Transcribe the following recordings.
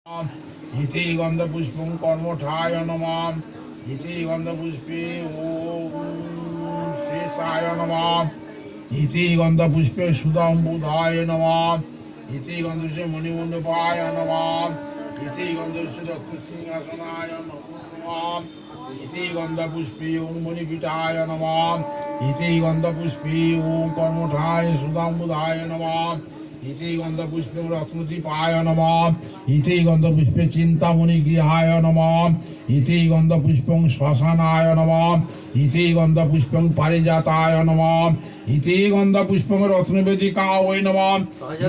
ইতি গন্ধপুষ্পং কর্মঠায় নমঃ। ইতি গন্ধপুষ্পে ওম শেষায় নমঃ। ইতি গন্ধপুষ্পে সুদাম্বুধায় নমঃ। ইতি গন্ধপুষ্পে মণিমণ্ডপায় নমঃ। ইতি গন্ধপুষ্পে রত্নসিংহাসনায় নমঃ। ইতি গন্ধপুষ্পে ওম মণিপীঠায় নমঃ। ইতি গন্ধপুষ্পে ওম কর্মঠায় সুদাম্বুধায় নমঃ। ইতি গন্ধপুষ্পে রত্নদীপায় নমঃ। ইতি গন্ধপুষ্পে চিন্তামণি গৃহায় নমঃ। ইতি গন্ধপুষ্পং শ্মশানায় নমঃ। ইতি গন্ধপুষ্পং পারিজাতায় নমঃ। ইতি গন্ধপুষ্পং রত্নবেদিকায় নমঃ।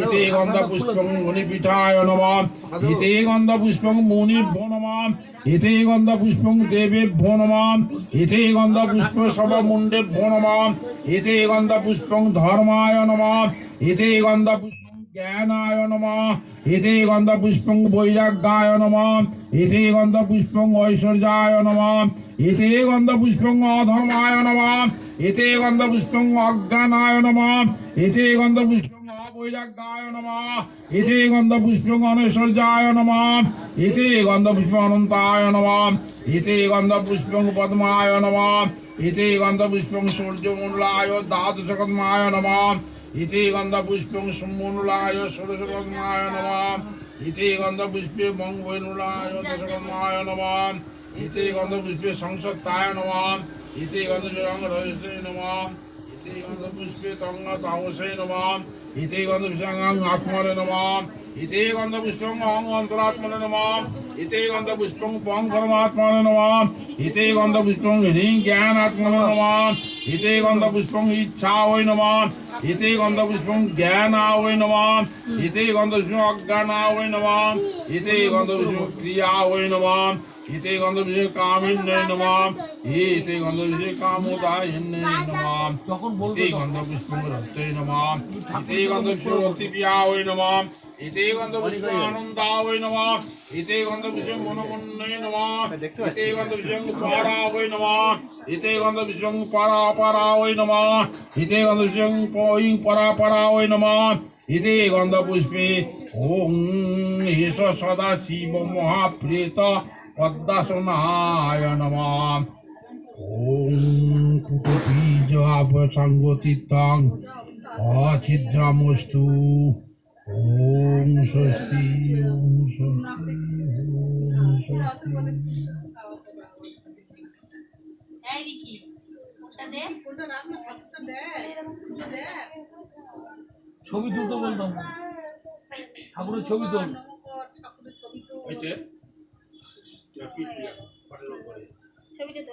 ইতি গন্ধপুষ্পং মণিপীঠায় নমঃ। ইতি গন্ধপুষ্পং মুনিভ্যো নমঃ। ইতি গন্ধপুষ্পং দেবেভ্যো নমঃ। ইতি গন্ধপুষ্প সর্বমুণ্ডেভ্যো নমঃ। ইতি গন্ধপুষ্পং ধর্মায় নমঃ। ইতি গন্ধপুষ্পং জ্ঞানায় নমঃ। ইতি গন্ধপুষ্পং বৈরাগ্যায় নমঃ। ইতি গন্ধপুষ্পং ঐশ্বর্যায় নমঃ। ইতি গন্ধপুষ্পং অধর্মায় নমঃ। ইতি গন্ধপুষ্পং অজ্ঞানায় নমঃ। ইতি গন্ধপুষ্পং অবৈরাগ্যায় নমঃ। ইতি গন্ধপুষ্পং অনৈশ্বর্যায় নমঃ। ইতি গন্ধপুষ্পং অনন্তায় নমঃ। ইতি গন্ধপুষ্পং পদ্মায় নমঃ। ইতি গন্ধপুষ্পং সূর্যমণ্ডলায় দ্বাদশকর্মায় নমঃ। ইতি গন্ধপুষ্পং সম্মূলায় ষোড়শকর্মায় নমঃ। ইতি গন্ধপুষ্পে মঙ্গলমূলায় দশকর্মায় নমঃ। ইতি গন্ধপুষ্পে সংসত্তায় নমঃ। ইতি গন্ধপুষ্পে রহস্যে নমঃ। ইতি গন্ধপুষ্পে তামসে নমঃ। ইতি গন্ধপুষ্পে আত্মনে নমঃ। ইতি গন্ধপুষ্পং অন্তরাত্মনে নমঃ। ইতি গন্ধপুষ্পং পং পরমাত্মনে নমঃ। ইতি গন্ধপুষ্পং হ্রিং জ্ঞানাত্মনে নমঃ। ইতি গন্ধপুষ্পং ইচ্ছায় নমঃ। ইতি গন্ধপুষ্পং জ্ঞানায় নমঃ। ইতি গন্ধপুষ্পং অজ্ঞানায় নমঃ। ইতি গন্ধপুষ্পং ক্রিয়ায় নমঃ। ইতি গন্ধপুষ্পে কামিন্যে নমঃ। ইতি গন্ধপুষ্পে কামোদায়িন্যে নমঃ। ইতি গন্ধপুষ্পং রক্তে নমঃ। ইতি গন্ধপুষ্পে রতিপ্রিয়ায় নমঃ। ইতি গন্ধপুষ্পে আনন্দায় নমঃ। ইতি গন্ধপুষ্পে মনোমন্যে নমঃ। ইতি গন্ধপুষ্পে পারায় নমঃ। ইতি গন্ধপুষ্পে পরাপরায় নমঃ। ইতি গন্ধপুষ্পে পয়ং পরাপরায় নমঃ। ইতি গন্ধপুষ্পে ওম এষ সদা শিব মহাপ্রেত পদ্মাসনায় নমঃ। ওম কুটবীজ সংগতিতং অছিদ্রমস্তু। ওম স্বস্তি ওম স্বস্তি ওম স্বস্তি। ছবি তুলতে বলতাম না, ঠাকুরের ছবি তোল। হয়েছে ছবিটা তো